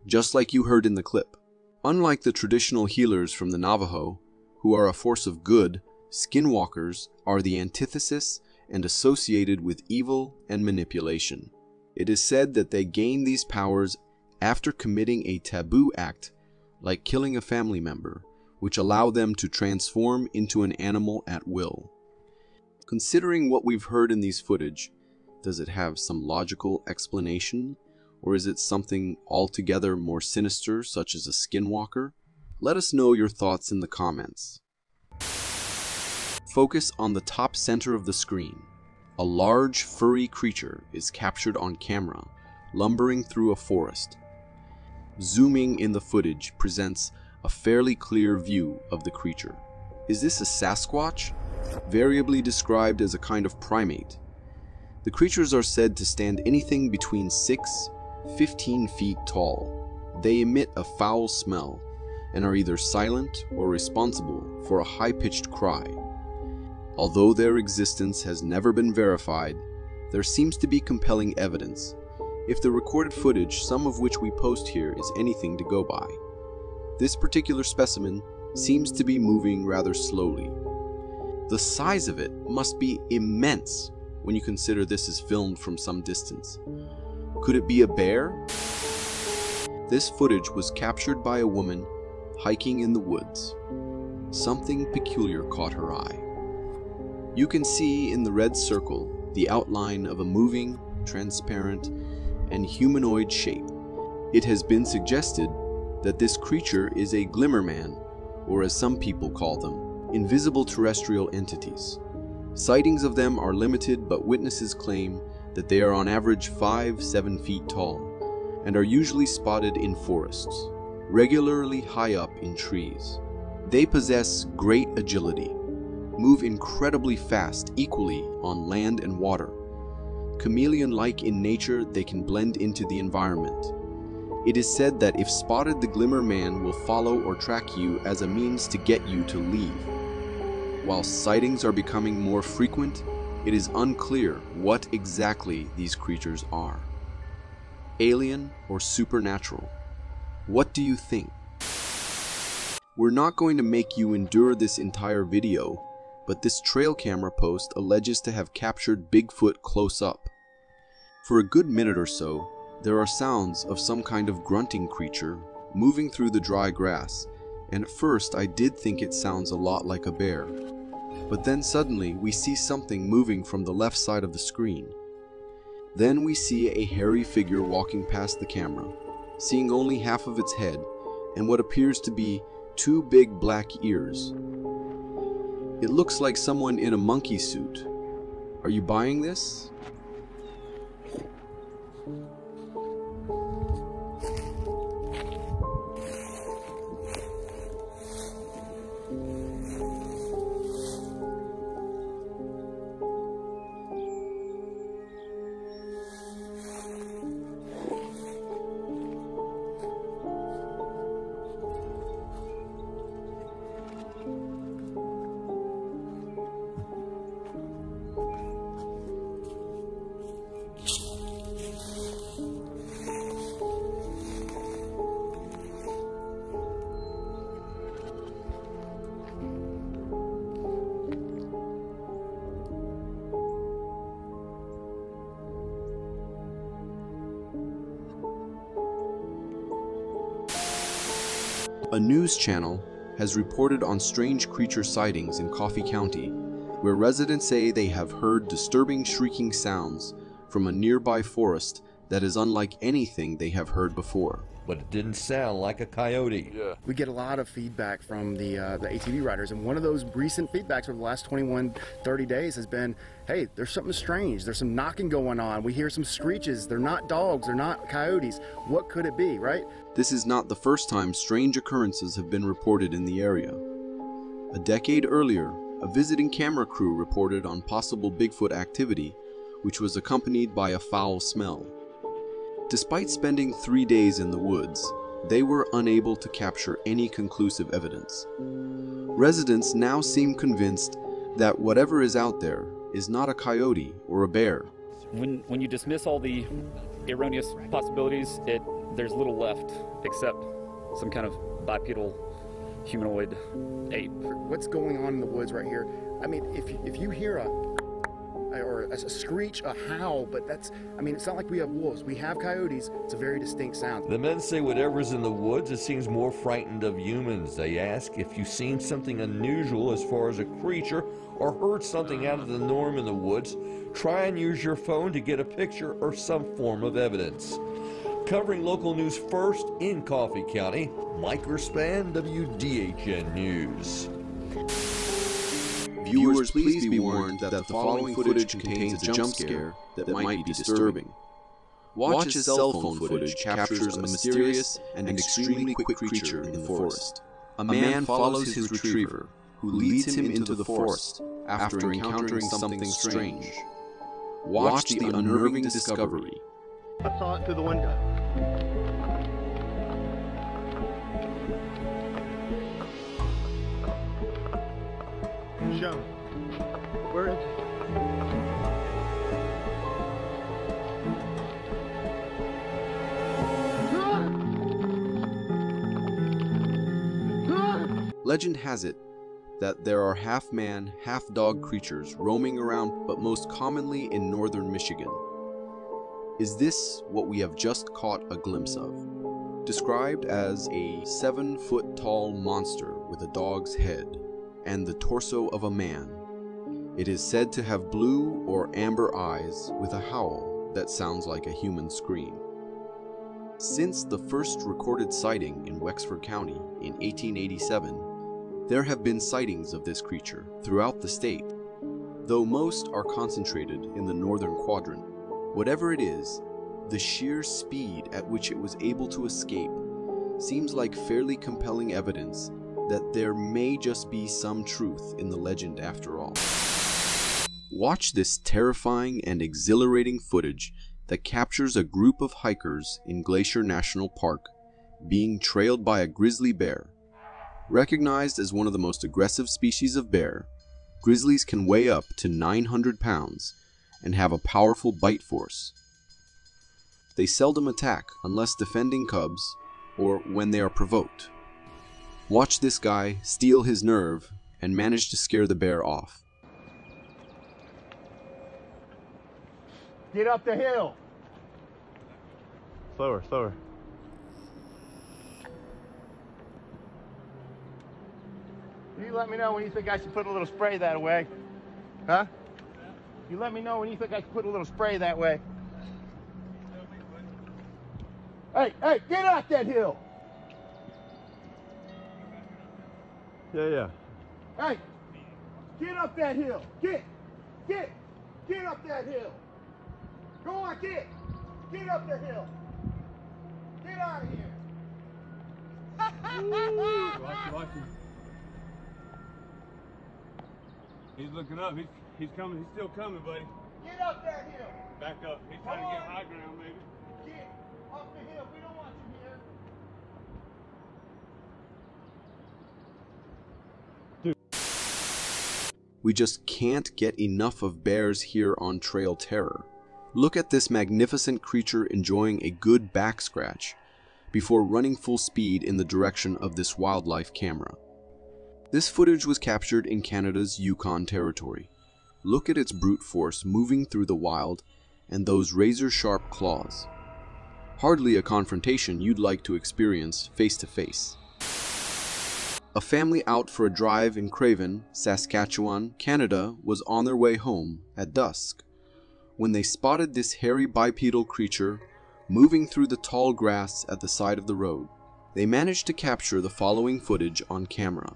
just like you heard in the clip. Unlike the traditional healers from the Navajo, who are a force of good, skinwalkers are the antithesis and associated with evil and manipulation. It is said that they gain these powers after committing a taboo act, like killing a family member, which allow them to transform into an animal at will. Considering what we've heard in these footage, does it have some logical explanation, or is it something altogether more sinister, such as a skinwalker? Let us know your thoughts in the comments. Focus on the top center of the screen. A large, furry creature is captured on camera, lumbering through a forest. Zooming in the footage presents a fairly clear view of the creature. Is this a Sasquatch? Variably described as a kind of primate. The creatures are said to stand anything between 6-15 feet tall. They emit a foul smell and are either silent or responsible for a high-pitched cry. Although their existence has never been verified, there seems to be compelling evidence, if the recorded footage, some of which we post here, is anything to go by. This particular specimen seems to be moving rather slowly. The size of it must be immense when you consider this is filmed from some distance. Could it be a bear? This footage was captured by a woman hiking in the woods. Something peculiar caught her eye. You can see in the red circle the outline of a moving, transparent, and humanoid shape. It has been suggested that this creature is a glimmerman, or as some people call them, invisible terrestrial entities. Sightings of them are limited, but witnesses claim that they are on average 5-7 feet tall and are usually spotted in forests, regularly high up in trees. They possess great agility, move incredibly fast equally on land and water. Chameleon-like in nature, they can blend into the environment. It is said that if spotted, the Glimmer Man will follow or track you as a means to get you to leave. While sightings are becoming more frequent, it is unclear what exactly these creatures are. Alien or supernatural? What do you think? We're not going to make you endure this entire video, but this trail camera post alleges to have captured Bigfoot close up. For a good minute or so, there are sounds of some kind of grunting creature moving through the dry grass, and at first I did think it sounds a lot like a bear. But then suddenly we see something moving from the left side of the screen. Then we see a hairy figure walking past the camera, seeing only half of its head and what appears to be 2 big black ears. It looks like someone in a monkey suit. Are you buying this? A news channel has reported on strange creature sightings in Coffee County, where residents say they have heard disturbing shrieking sounds from a nearby forest that is unlike anything they have heard before. But it didn't sound like a coyote. Yeah. We get a lot of feedback from the ATV riders, and one of those recent feedbacks over the last 30 days has been, hey, there's something strange. There's some knocking going on. We hear some screeches. They're not dogs. They're not coyotes. What could it be, right? This is not the first time strange occurrences have been reported in the area. A decade earlier, a visiting camera crew reported on possible Bigfoot activity, which was accompanied by a foul smell. Despite spending 3 days in the woods, they were unable to capture any conclusive evidence. Residents now seem convinced that whatever is out there is not a coyote or a bear. When you dismiss all the erroneous possibilities, there's little left except some kind of bipedal humanoid ape. What's going on in the woods right here? I mean, if you hear or a screech, a howl, but I mean, it's not like we have wolves. We have coyotes. It's a very distinct sound. The men say whatever's in the woods, it seems more frightened of humans. They ask if you've seen something unusual as far as a creature or heard something out of the norm in the woods, try and use your phone to get a picture or some form of evidence. Covering local news first in Coffee County, Mike Erspan, WDHN News. Viewers, please be warned that the following footage contains a jump scare that might be disturbing. Watch as cell phone footage captures a mysterious and extremely quick creature in the forest. A man follows his retriever, who leads him into the forest after encountering something strange. Watch the unnerving discovery. I saw it through the window. Show me. Where is it? Legend has it that there are half-man, half-dog creatures roaming around, but most commonly in northern Michigan. Is this what we have just caught a glimpse of? Described as a 7-foot-tall monster with a dog's head and the torso of a man, it is said to have blue or amber eyes with a howl that sounds like a human scream. Since the first recorded sighting in Wexford County in 1887, there have been sightings of this creature throughout the state, though most are concentrated in the northern quadrant. Whatever it is, the sheer speed at which it was able to escape seems like fairly compelling evidence that there may just be some truth in the legend after all. Watch this terrifying and exhilarating footage that captures a group of hikers in Glacier National Park being trailed by a grizzly bear. Recognized as one of the most aggressive species of bear, grizzlies can weigh up to 900 pounds and have a powerful bite force. They seldom attack unless defending cubs or when they are provoked. Watch this guy steal his nerve and manage to scare the bear off. Get up the hill. Slower, slower. You let me know when you think I should put a little spray that way. Huh? You let me know when you think I should put a little spray that way. Hey, get out that hill. Yeah. Hey, get up that hill. Get up that hill. Go on, get up the hill. Get out of here. Watch him. He's looking up. He's coming. He's still coming, buddy. Get up that hill. Back up. He's trying to get high ground, maybe. Get up the hill. We don't want you here. We just can't get enough of bears here on Trail Terror. Look at this magnificent creature enjoying a good back scratch before running full speed in the direction of this wildlife camera. This footage was captured in Canada's Yukon Territory. Look at its brute force moving through the wild and those razor-sharp claws. Hardly a confrontation you'd like to experience face to face. A family out for a drive in Craven, Saskatchewan, Canada was on their way home at dusk when they spotted this hairy bipedal creature moving through the tall grass at the side of the road. They managed to capture the following footage on camera.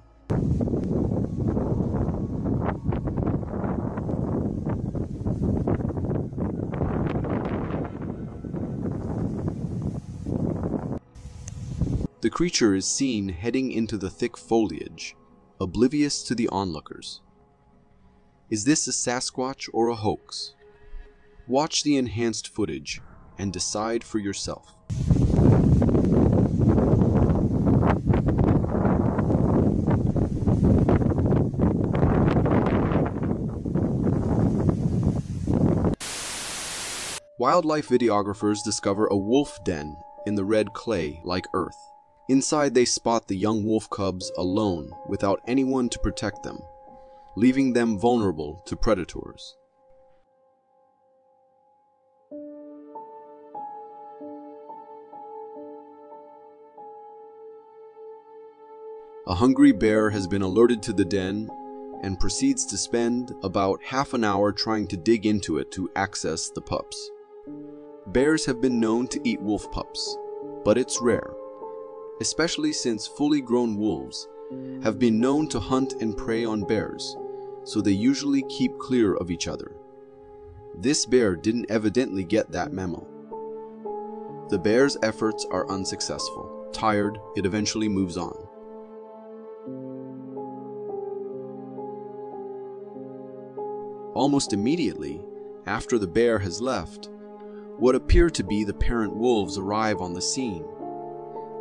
The creature is seen heading into the thick foliage, oblivious to the onlookers. Is this a Sasquatch or a hoax? Watch the enhanced footage and decide for yourself. Wildlife videographers discover a wolf den in the red clay like earth. Inside they spot the young wolf cubs alone without anyone to protect them, leaving them vulnerable to predators. A hungry bear has been alerted to the den and proceeds to spend about half an hour trying to dig into it to access the pups. Bears have been known to eat wolf pups, but it's rare, especially since fully grown wolves have been known to hunt and prey on bears, so they usually keep clear of each other. This bear didn't evidently get that memo. The bear's efforts are unsuccessful. Tired, it eventually moves on. Almost immediately, after the bear has left, what appear to be the parent wolves arrive on the scene.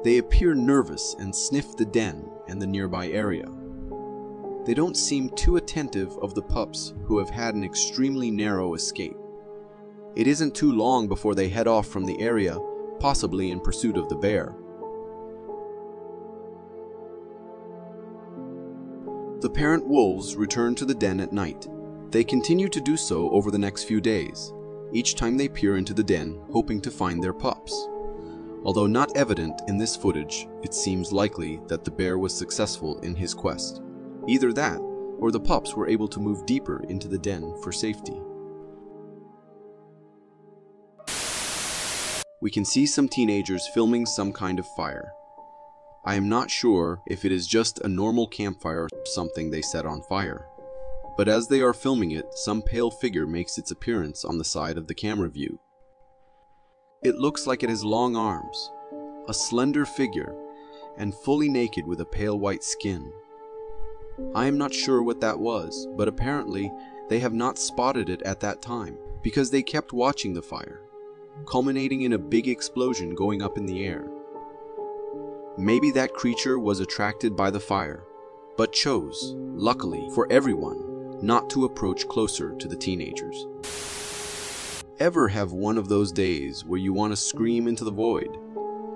They appear nervous and sniff the den and the nearby area. They don't seem too attentive of the pups who have had an extremely narrow escape. It isn't too long before they head off from the area, possibly in pursuit of the bear. The parent wolves return to the den at night. They continue to do so over the next few days, each time they peer into the den, hoping to find their pups. Although not evident in this footage, it seems likely that the bear was successful in his quest. Either that, or the pups were able to move deeper into the den for safety. We can see some teenagers filming some kind of fire. I am not sure if it is just a normal campfire or something they set on fire. But as they are filming it, some pale figure makes its appearance on the side of the camera view. It looks like it has long arms, a slender figure, and fully naked with a pale white skin. I am not sure what that was, but apparently they have not spotted it at that time, because they kept watching the fire, culminating in a big explosion going up in the air. Maybe that creature was attracted by the fire, but chose, luckily for everyone, not to approach closer to the teenagers. Ever have one of those days where you want to scream into the void?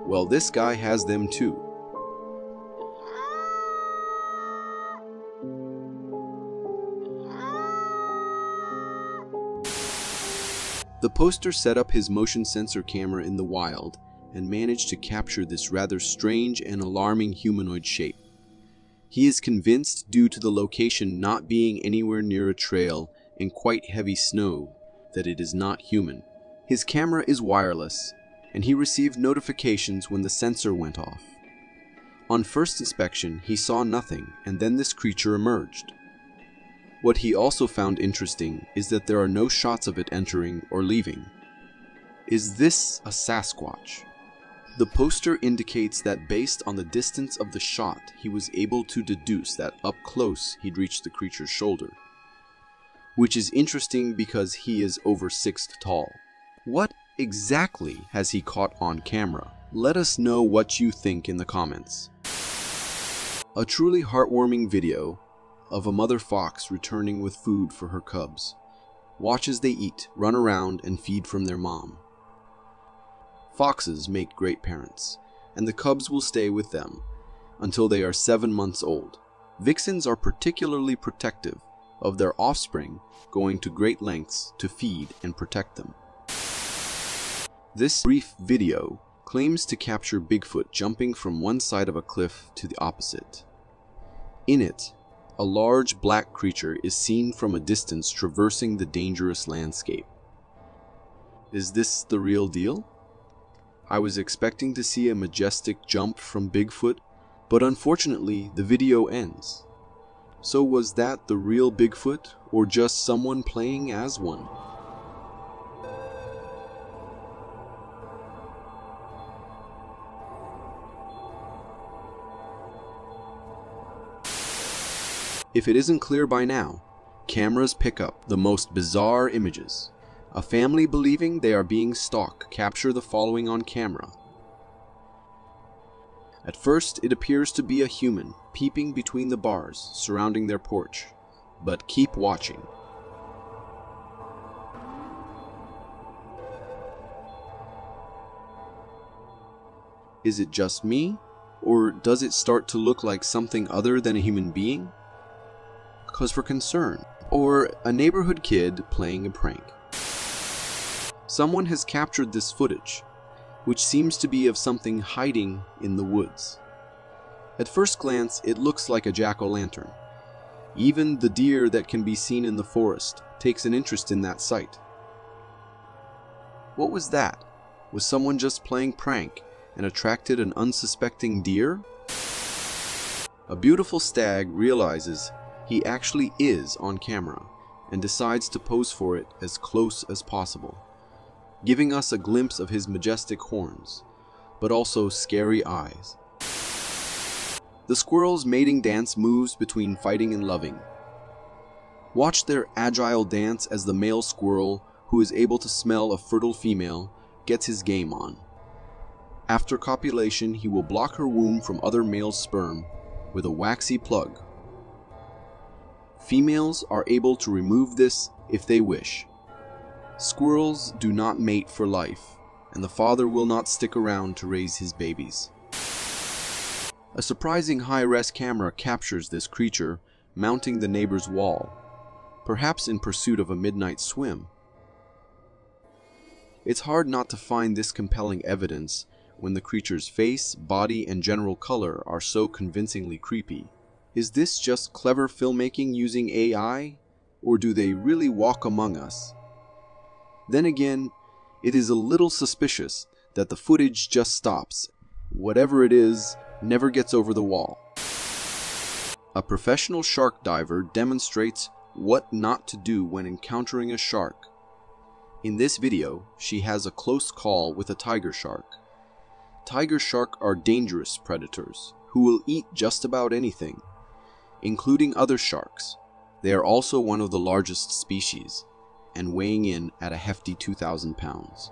Well, this guy has them too. The poster set up his motion sensor camera in the wild and managed to capture this rather strange and alarming humanoid shape. He is convinced, due to the location not being anywhere near a trail and quite heavy snow, that it is not human. His camera is wireless, and he received notifications when the sensor went off. On first inspection, he saw nothing, and then this creature emerged. What he also found interesting is that there are no shots of it entering or leaving. Is this a Sasquatch? The poster indicates that based on the distance of the shot, he was able to deduce that up close he'd reached the creature's shoulder. Which is interesting because he is over 6 feet tall. What exactly has he caught on camera? Let us know what you think in the comments. A truly heartwarming video of a mother fox returning with food for her cubs. Watch as they eat, run around, and feed from their mom. Foxes make great parents, and the cubs will stay with them until they are 7 months old. Vixens are particularly protective of their offspring, going to great lengths to feed and protect them. This brief video claims to capture Bigfoot jumping from one side of a cliff to the opposite. In it, a large black creature is seen from a distance traversing the dangerous landscape. Is this the real deal? I was expecting to see a majestic jump from Bigfoot, but unfortunately the video ends. So was that the real Bigfoot, or just someone playing as one? If it isn't clear by now, cameras pick up the most bizarre images. A family believing they are being stalked capture the following on camera. At first, it appears to be a human peeping between the bars surrounding their porch, but keep watching. Is it just me, or does it start to look like something other than a human being? Cause for concern, or a neighborhood kid playing a prank. Someone has captured this footage, which seems to be of something hiding in the woods. At first glance, it looks like a jack-o'-lantern. Even the deer that can be seen in the forest takes an interest in that sight. What was that? Was someone just playing prank and attracted an unsuspecting deer? A beautiful stag realizes he actually is on camera and decides to pose for it as close as possible, giving us a glimpse of his majestic horns, but also scary eyes. The squirrel's mating dance moves between fighting and loving. Watch their agile dance as the male squirrel, who is able to smell a fertile female, gets his game on. After copulation, he will block her womb from other male sperm with a waxy plug. Females are able to remove this if they wish. Squirrels do not mate for life, and the father will not stick around to raise his babies. A surprising high-res camera captures this creature mounting the neighbor's wall, perhaps in pursuit of a midnight swim. It's hard not to find this compelling evidence when the creature's face, body, and general color are so convincingly creepy. Is this just clever filmmaking using AI, or do they really walk among us? Then again, it is a little suspicious that the footage just stops. Whatever it is, never gets over the wall. A professional shark diver demonstrates what not to do when encountering a shark. In this video, she has a close call with a tiger shark. Tiger shark are dangerous predators who will eat just about anything, including other sharks. They are also one of the largest species, and weighing in at a hefty 2,000 pounds.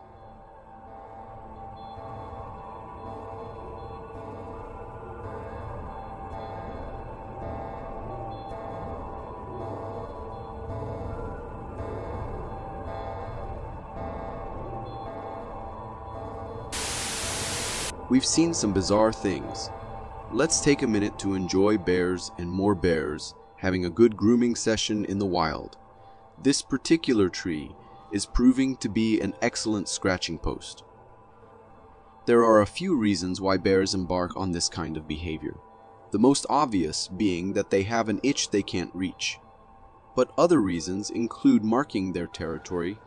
We've seen some bizarre things. Let's take a minute to enjoy bears and more bears having a good grooming session in the wild. This particular tree is proving to be an excellent scratching post. There are a few reasons why bears embark on this kind of behavior. The most obvious being that they have an itch they can't reach. But other reasons include marking their territory,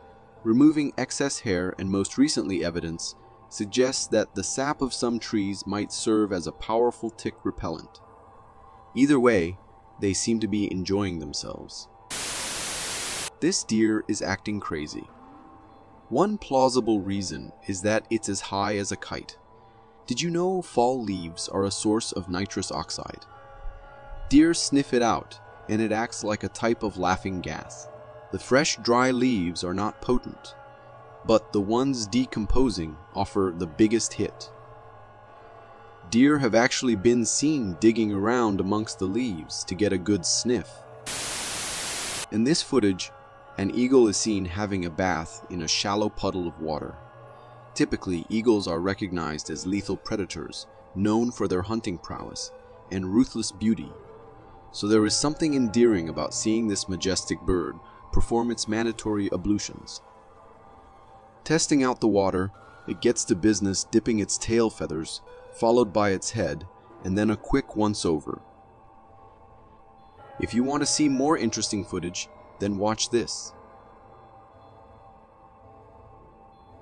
removing excess hair, and most recently evidence suggests that the sap of some trees might serve as a powerful tick repellent. Either way, they seem to be enjoying themselves. This deer is acting crazy. One plausible reason is that it's as high as a kite. Did you know fall leaves are a source of nitrous oxide? Deer sniff it out, and it acts like a type of laughing gas. The fresh, dry leaves are not potent, but the ones decomposing offer the biggest hit. Deer have actually been seen digging around amongst the leaves to get a good sniff. In this footage, an eagle is seen having a bath in a shallow puddle of water. Typically, eagles are recognized as lethal predators, known for their hunting prowess and ruthless beauty. So there is something endearing about seeing this majestic bird perform its mandatory ablutions. Testing out the water, it gets to business dipping its tail feathers, followed by its head, and then a quick once-over. If you want to see more interesting footage, then watch this.